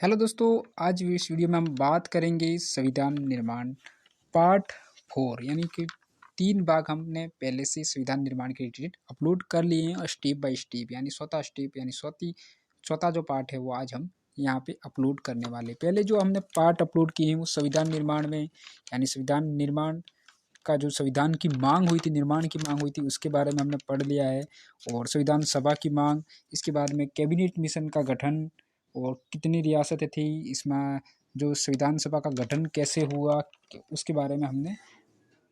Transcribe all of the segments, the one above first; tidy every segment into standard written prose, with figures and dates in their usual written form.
Hello दोस्तों, आज इस वीडियो में हम बात करेंगे संविधान निर्माण पार्ट 4 यानी कि 3 भाग हमने पहले से संविधान निर्माण के रिलेटेड अपलोड कर लिए हैं और स्टेप बाय स्टेप यानी स्वतः स्टेप यानी स्वतः जो पार्ट है वो आज हम यहाँ पे अपलोड करने वाले। पहले जो हमने पार्ट अपलोड किए हैं वो संविधान निर्माण में यानी संविधान निर्माण का जो संविधान की मांग हुई थी, निर्माण की मांग हुई थी, उसके बारे में हमने पढ़ लिया है। और संविधान सभा की मांग, इसके बाद में कैबिनेट मिशन का गठन और कितनी रियासतें थी इसमें, जो संविधान सभा का गठन कैसे हुआ उसके बारे में हमने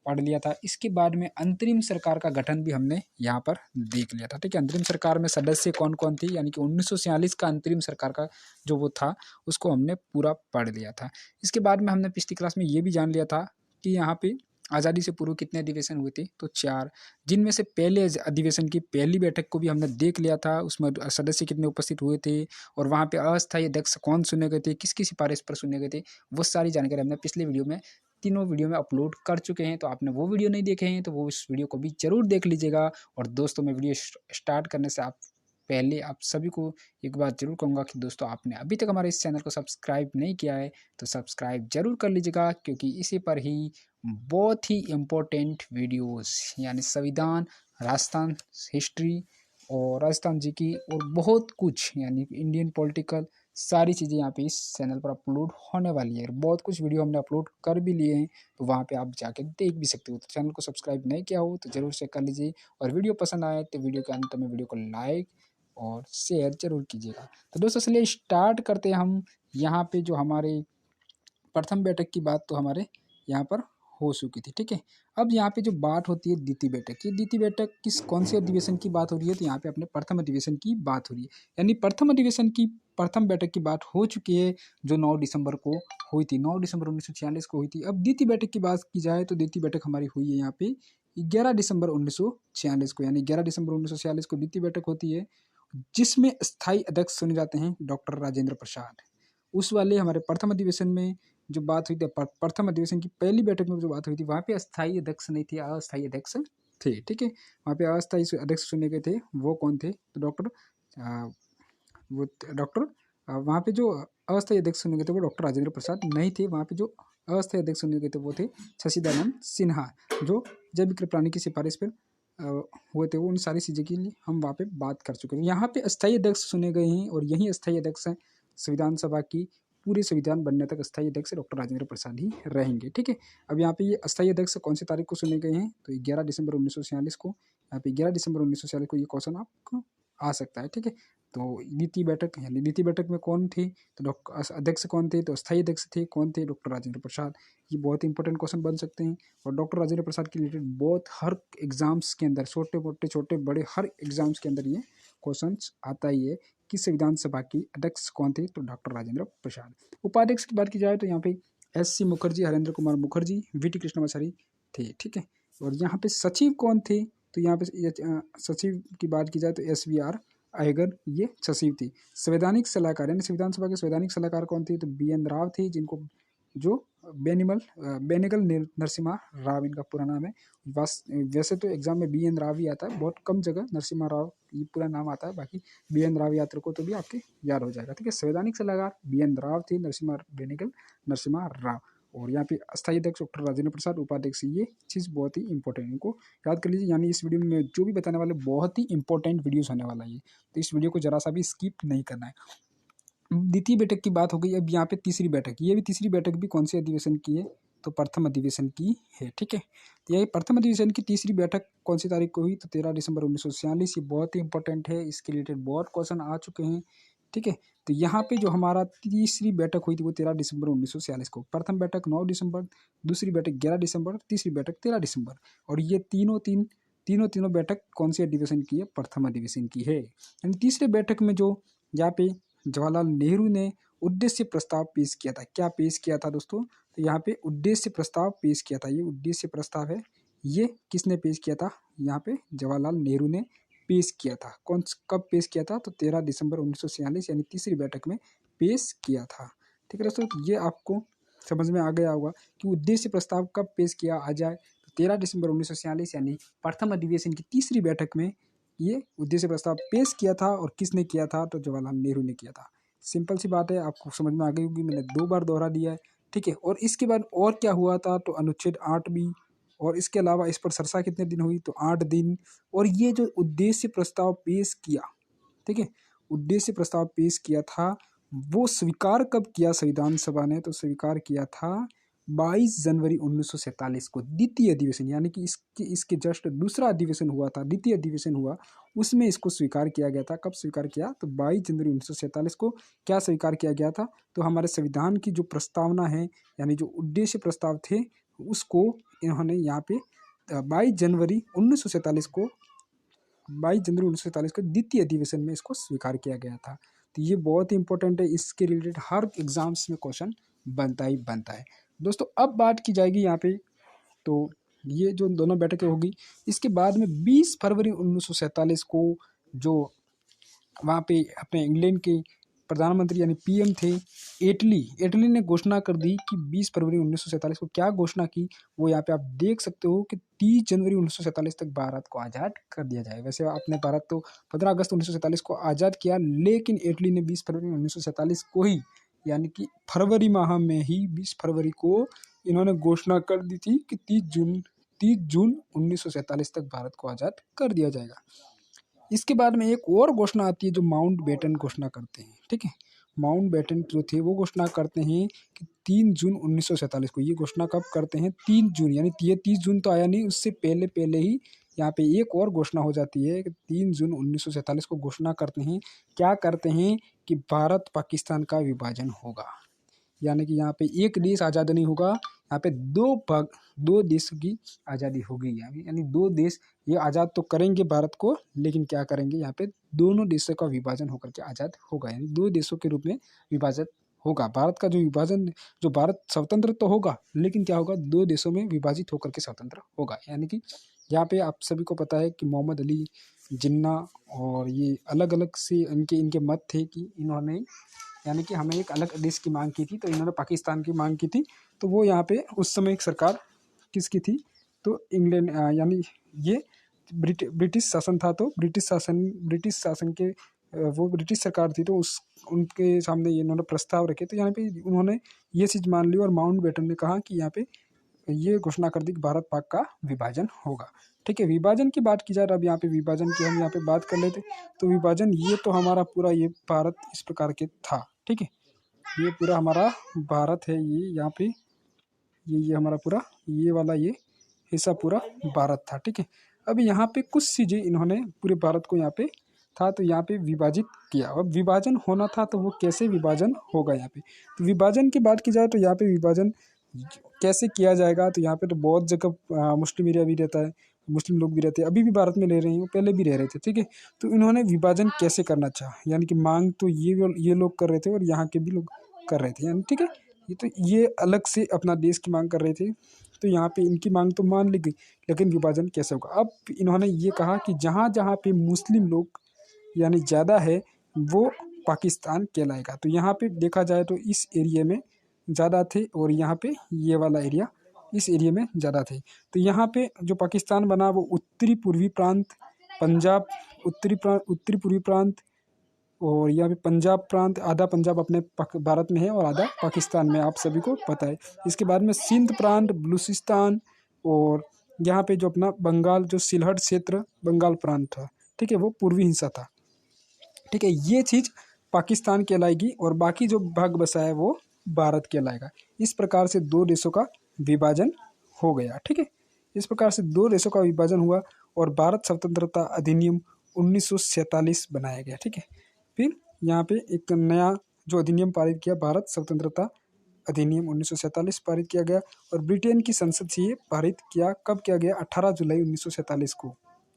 पढ़ लिया था। इसके बाद में अंतरिम सरकार का गठन भी हमने यहाँ पर देख लिया था। ठीक है, अंतरिम सरकार में सदस्य कौन कौन थी यानी कि 1946 का अंतरिम सरकार का जो वो था उसको हमने पूरा पढ़ लिया था। इसके बाद में हमने पिछली क्लास में ये भी जान लिया था कि यहाँ पे आज़ादी से पूर्व कितने अधिवेशन हुए थे, तो 4, जिनमें से पहले अधिवेशन की पहली बैठक को भी हमने देख लिया था, उसमें सदस्य कितने उपस्थित हुए थे और वहाँ पे अस्थायी अध्यक्ष कौन चुने गए थे, किसकी सिफारिश पर चुने गए थे, वो सारी जानकारी हमने पिछले वीडियो में तीनों वीडियो में अपलोड कर चुके हैं। तो आपने वो वीडियो नहीं देखे हैं तो वो इस वीडियो को भी जरूर देख लीजिएगा। और दोस्तों, मैं वीडियो स्टार्ट करने से पहले आप सभी को एक बात जरूर कहूँगा कि दोस्तों, आपने अभी तक हमारे इस चैनल को सब्सक्राइब नहीं किया है तो सब्सक्राइब जरूर कर लीजिएगा, क्योंकि इसी पर ही बहुत ही इम्पोर्टेंट वीडियोस यानी संविधान, राजस्थान हिस्ट्री और राजस्थान जी की और बहुत कुछ यानी इंडियन पॉलिटिकल सारी चीज़ें यहाँ पे इस चैनल पर अपलोड होने वाली है। बहुत कुछ वीडियो हमने अपलोड कर भी लिए हैं, तो वहाँ पे आप जाके देख भी सकते हो। तो चैनल को सब्सक्राइब नहीं किया हो तो ज़रूर से कर लीजिए, और वीडियो पसंद आए तो वीडियो के अंत में वीडियो को लाइक और शेयर जरूर कीजिएगा। तो दोस्तों, चलिए स्टार्ट करते हैं हम। यहाँ पे जो हमारे प्रथम बैठक की बात तो हमारे यहाँ पर हो चुकी थी। ठीक है, अब यहाँ पे जो बात होती है द्वितीय बैठक, ये द्वितीय बैठक कौन से अधिवेशन की बात हो रही है, तो यहाँ पे अपने प्रथम अधिवेशन की बात हो रही है। यानी प्रथम अधिवेशन की प्रथम बैठक की बात हो चुकी है, जो 9 दिसंबर को हुई थी, 9 दिसंबर 1946 को हुई थी। अब द्वितीय बैठक की बात की जाए तो द्वितीय बैठक हमारी हुई है यहाँ पे 11 दिसंबर 1946 को, यानी 11 दिसंबर 1946 को द्वितीय बैठक होती है, जिसमें स्थायी अध्यक्ष चुने जाते हैं डॉक्टर राजेंद्र प्रसाद। उस वाले हमारे प्रथम अधिवेशन में जो बात हुई थी, प्रथम अधिवेशन की पहली बैठक में जो बात हुई थी, वहाँ पे अस्थायी अध्यक्ष नहीं थे, अस्थायी अध्यक्ष थे। ठीक है, वहाँ पे अस्थायी अध्यक्ष चुने गए थे, वो कौन थे, तो डॉक्टर वहाँ पे जो अस्थायी अध्यक्ष चुने गए थे वो डॉक्टर राजेंद्र प्रसाद नहीं थे। वहाँ पे जो अस्थायी अध्यक्ष चुने गए थे वो थे शशिदानंद सिन्हा, जो जय कृपलानी की सिफारिश पर हुए थे। वो उन सारी चीज़ों के लिए हम वहाँ पे बात कर चुके हैं। यहाँ पे अस्थायी अध्यक्ष चुने गए हैं और यही अस्थायी अध्यक्ष हैं संविधान सभा की पूरे संविधान बनने तक अस्थायी अध्यक्ष डॉक्टर राजेंद्र प्रसाद ही रहेंगे। ठीक है, अब यहाँ पे ये अस्थायी अध्यक्ष कौन सी तारीख को चुने गए हैं, तो 11 दिसंबर 1946 को। यहाँ पे 11 दिसंबर 1946 को ये क्वेश्चन आपको आ सकता है। ठीक है, तो द्वितीय बैठक यानी द्वितीय बैठक में कौन थे, तो डॉक्टर अध्यक्ष कौन थे, तो अस्थायी अध्यक्ष थे कौन थे, डॉक्टर राजेंद्र प्रसाद। ये बहुत इंपॉर्टेंट क्वेश्चन बन सकते हैं। और डॉक्टर राजेंद्र प्रसाद के रिलेटेड बहुत हर एग्जाम्स के अंदर, छोटे मोटे छोटे बड़े हर एग्जाम्स के अंदर ये क्वेश्चन आता ही है कि संविधान सभा के अध्यक्ष कौन थे, तो डॉक्टर राजेंद्र प्रसाद। उपाध्यक्ष की बात की जाए तो यहाँ पे SC मुखर्जी, हरेंद्र कुमार मुखर्जी, VT कृष्णमाचारी थे। ठीक है, और यहाँ पे सचिव कौन थे, तो यहाँ पे सचिव की बात की जाए तो SVR अयगर ये सचिव थे। संवैधानिक सलाहकार यानी संविधान सभा के संवैधानिक सलाहकार कौन थे, तो BN राव थे, जिनको जो बेनिगल नरसिम्हा राव इनका पूरा नाम है। वैसे तो एग्जाम में BN राव ही आता है, बहुत कम जगह नरसिम्हा राव ये पूरा नाम आता है, बाकी BN राव याद रखो तो भी आपके याद हो जाएगा। ठीक है, संवैधानिक सलाहकार BN राव थे, बेनिगल नरसिम्हा राव। और यहाँ पे अस्थायी अध्यक्ष डॉक्टर राजेंद्र प्रसाद, उपाध्यक्ष, ये चीज़ बहुत ही इंपॉर्टेंट है, इनको याद कर लीजिए। यानी इस वीडियो में जो भी बताने वाले बहुत ही इंपॉर्टेंट वीडियोस होने वाला है, तो इस वीडियो को जरा सा भी स्किप नहीं करना है। द्वितीय बैठक की बात हो गई, अब यहाँ पे तीसरी बैठक, ये भी तीसरी बैठक भी कौन से अधिवेशन की है, तो प्रथम अधिवेशन की है। ठीक है, तो यही प्रथम अधिवेशन की तीसरी बैठक कौन सी तारीख को हुई, तो 13 दिसंबर 1946। ये बहुत ही इंपॉर्टेंट है, इसके रिलेटेड बहुत क्वेश्चन आ चुके हैं। ठीक है, तो यहाँ पे जो हमारा तीसरी बैठक हुई थी वो 13 दिसंबर 1946 को। प्रथम बैठक 9 दिसंबर, दूसरी बैठक 11 दिसंबर, तीसरी बैठक 13 दिसंबर। और ये तीनों बैठक कौन सी अधिवेशन की है, प्रथम अधिवेशन की है। यानी तीसरे बैठक में जो यहाँ पे जवाहरलाल नेहरू ने उद्देश्य प्रस्ताव पेश किया था। क्या पेश किया था दोस्तों, तो यहाँ पे उद्देश्य प्रस्ताव पेश किया था। ये उद्देश्य प्रस्ताव है, ये किसने पेश किया था, यहाँ पे जवाहरलाल नेहरू ने पेश किया था। कब पेश किया था, तो 13 दिसंबर 1946 यानी तीसरी बैठक में पेश किया था। ठीक है दोस्तों, ये आपको समझ में आ गया होगा कि उद्देश्य प्रस्ताव कब पेश किया आ जाए, तो 13 दिसंबर 1946 यानी प्रथम अधिवेशन की तीसरी बैठक में ये उद्देश्य प्रस्ताव पेश किया था। और किसने किया था, तो जवाहरलाल नेहरू ने किया था। सिंपल सी बात है, आपको समझ में आ गई होगी, मैंने 2 बार दोहरा दिया है, ठीक है। और इसके बाद और क्या हुआ था, तो अनुच्छेद 8 भी, और इसके अलावा इस पर चर्चा कितने दिन हुई, तो 8 दिन। और ये जो उद्देश्य प्रस्ताव पेश किया, ठीक है, उद्देश्य प्रस्ताव पेश किया था, वो स्वीकार कब किया संविधान सभा ने, तो स्वीकार किया था 22 जनवरी 1947 को, द्वितीय अधिवेशन, यानी कि इसके जस्ट दूसरा अधिवेशन हुआ था, द्वितीय अधिवेशन हुआ, उसमें इसको स्वीकार किया गया था। कब स्वीकार किया, तो 22 जनवरी 1947 को क्या स्वीकार किया गया था, तो हमारे संविधान की जो प्रस्तावना है, यानी जो उद्देश्य प्रस्ताव थे, उसको इन्होंने यहाँ पे 22 जनवरी 1947 को 22 जनवरी 1947 को द्वितीय अधिवेशन में इसको स्वीकार किया गया था। तो ये बहुत ही इंपॉर्टेंट है, इसके रिलेटेड हर एग्जाम्स में क्वेश्चन बनता ही बनता है दोस्तों। अब बात की जाएगी यहाँ पे, तो ये जो दोनों बैठकें होगी, इसके बाद में 20 फरवरी 1947 को जो वहाँ पे अपने इंग्लैंड के प्रधानमंत्री यानी पीएम थे एटली ने घोषणा कर दी कि 20 फरवरी 1947 को क्या घोषणा की, वो यहाँ पे आप देख सकते हो कि 30 जनवरी 1947 तक भारत को आज़ाद कर दिया जाए। वैसे आपने भारत तो 15 अगस्त 1947 को आज़ाद किया, लेकिन एटली ने 20 फरवरी 1947 को ही, यानी कि फरवरी माह में ही 20 फरवरी को इन्होंने घोषणा कर दी थी कि 30 जून 1947 तक भारत को आज़ाद कर दिया जाएगा। इसके बाद में एक और घोषणा आती है जो माउंटबेटन घोषणा करते हैं, ठीक है। माउंटबेटन जो थे वो घोषणा करते हैं कि 3 जून 1947 को, ये घोषणा कब करते हैं, 3 जून, यानी ये 30 जून तो आया नहीं, उससे पहले ही यहाँ पे एक और घोषणा हो जाती है कि 3 जून 1947 को घोषणा करते हैं, क्या करते हैं कि भारत पाकिस्तान का विभाजन होगा। यानी कि यहाँ पे एक देश आज़ाद नहीं होगा, यहाँ पे दो देशों की आज़ादी होगी, यानी 2 देश ये आज़ाद तो करेंगे भारत को, लेकिन क्या करेंगे, यहाँ पे दोनों देशों का विभाजन होकर के आज़ाद होगा, यानी 2 देशों के रूप में विभाजित होगा। भारत का जो विभाजन, जो भारत स्वतंत्र तो होगा, लेकिन क्या होगा, 2 देशों में विभाजित होकर के स्वतंत्र होगा। यानी कि यहाँ पे आप सभी को पता है कि मोहम्मद अली जिन्ना और ये अलग अलग से इनके मत थे कि इन्होंने, यानी कि हमें एक अलग देश की मांग की थी, तो इन्होंने पाकिस्तान की मांग की थी। तो वो यहाँ पे उस समय एक सरकार किसकी थी, तो इंग्लैंड, यानी ये ब्रिटिश शासन था, तो ब्रिटिश शासन के वो ब्रिटिश सरकार थी, तो उनके सामने ये इन्होंने प्रस्ताव रखे, तो यहाँ पे उन्होंने ये चीज़ मान ली और माउंटबेटन ने कहा कि यहाँ पे ये घोषणा कर दी कि भारत पाक का विभाजन होगा, ठीक है। विभाजन की बात की जाए, अब यहाँ पे विभाजन की हम यहाँ पे बात कर लेते, तो विभाजन ये तो हमारा पूरा ये भारत इस प्रकार के था, ठीक है। ये पूरा हमारा भारत है, ये यहाँ पे ये हमारा पूरा ये वाला ये हिस्सा पूरा भारत था, ठीक है। अब यहाँ पे कुछ चीज़ें इन्होंने पूरे भारत को यहाँ पे था, तो यहाँ पे विभाजित किया। अब विभाजन होना था, तो वो कैसे विभाजन होगा यहाँ पे, तो विभाजन की बात की जाए तो यहाँ पे विभाजन कैसे किया जाएगा, तो यहाँ पे तो बहुत जगह मुस्लिम एरिया भी रहता है, मुस्लिम लोग भी रहते हैं, अभी भी भारत में रह रहे हैं, वो पहले भी रह रहे थे, ठीक है। तो इन्होंने विभाजन कैसे करना चाहा, यानी कि मांग तो ये लोग कर रहे थे और यहाँ के भी लोग कर रहे थे, यानी ठीक है। ये अलग से अपना देश की मांग कर रहे थे, तो यहाँ पे इनकी मांग तो मान ली गई, लेकिन विभाजन कैसे होगा। अब इन्होंने ये कहा कि जहाँ जहाँ पे मुस्लिम लोग यानी ज़्यादा है, वो पाकिस्तान कहलाएगा। तो यहाँ पे देखा जाए तो इस एरिया में ज़्यादा थे, और यहाँ पे ये वाला एरिया, इस एरिया में ज़्यादा थे। तो यहाँ पे जो पाकिस्तान बना वो उत्तरी पूर्वी प्रांत, पंजाब, उत्तरी पूर्वी प्रांत, और यहाँ पे पंजाब प्रांत, आधा पंजाब अपने भारत में है और आधा पाकिस्तान में, आप सभी को पता है। इसके बाद में सिंध प्रांत, बलूचिस्तान, और यहाँ पे जो अपना बंगाल, जो सिलहट क्षेत्र बंगाल प्रांत था, ठीक है, वो पूर्वी हिस्सा था, ठीक है। ये चीज़ पाकिस्तान कहलाएगी, और बाकी जो भाग बसा है वो भारत कहलाएगा। इस प्रकार से 2 देशों का विभाजन हो गया, ठीक है। इस प्रकार से 2 देशों का विभाजन हुआ, और भारत स्वतंत्रता अधिनियम 1947 बनाया गया, ठीक है। फिर यहाँ पे एक नया जो अधिनियम पारित किया, भारत स्वतंत्रता अधिनियम 1947 पारित किया गया, और ब्रिटेन की संसद से ये पारित किया, कब किया गया, 18 जुलाई 1947 को,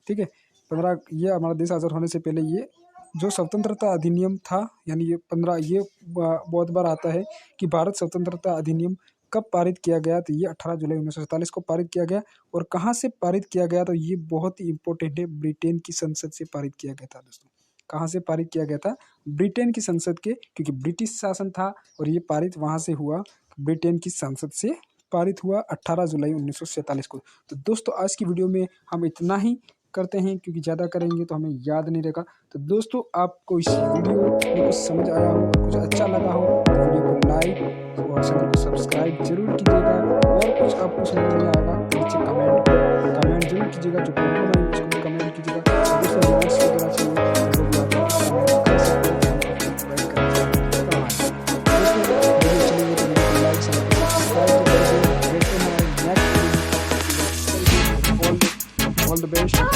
ठीक है। 15, ये हमारा देश आज़ाद होने से पहले ये जो स्वतंत्रता अधिनियम था, यानी ये 15, ये बहुत बार आता है कि भारत स्वतंत्रता अधिनियम कब पारित किया गया, तो ये 18 जुलाई 1947 को पारित किया गया। और कहाँ से पारित किया गया, तो ये बहुत ही इंपॉर्टेंट है, ब्रिटेन की संसद से पारित किया गया था दोस्तों। कहाँ से पारित किया गया था, ब्रिटेन की संसद के, क्योंकि ब्रिटिश शासन था, और ये पारित वहाँ से हुआ, ब्रिटेन की संसद से पारित हुआ 18 जुलाई 1947 को। तो दोस्तों आज की वीडियो में हम इतना ही करते हैं, क्योंकि ज़्यादा करेंगे तो हमें याद नहीं रहेगा। तो दोस्तों आपको इस वीडियो में कुछ समझ आया हो और कुछ अच्छा लगा हो तो वीडियो को लाइक और चैनल को सब्सक्राइब जरूर कीजिएगा, और कुछ आपको समझ नहीं आएगा नीचे कमेंट जरूर कीजिएगा, जो प्रॉब्लम है उसको भी कमेंट कीजिएगा। दोस्तों नोट्स वगैरह चाहिए तो वो भी आप कमेंट कर सकते हैं, हम आपको प्रोवाइड करेंगे। दोस्तों वीडियो अच्छी लगी तो वीडियो को लाइक चैनल को सब्सक्राइब कर दीजिए। देखते हैं हमारे नेक्स्ट वीडियो में, ऑल द बेस्ट।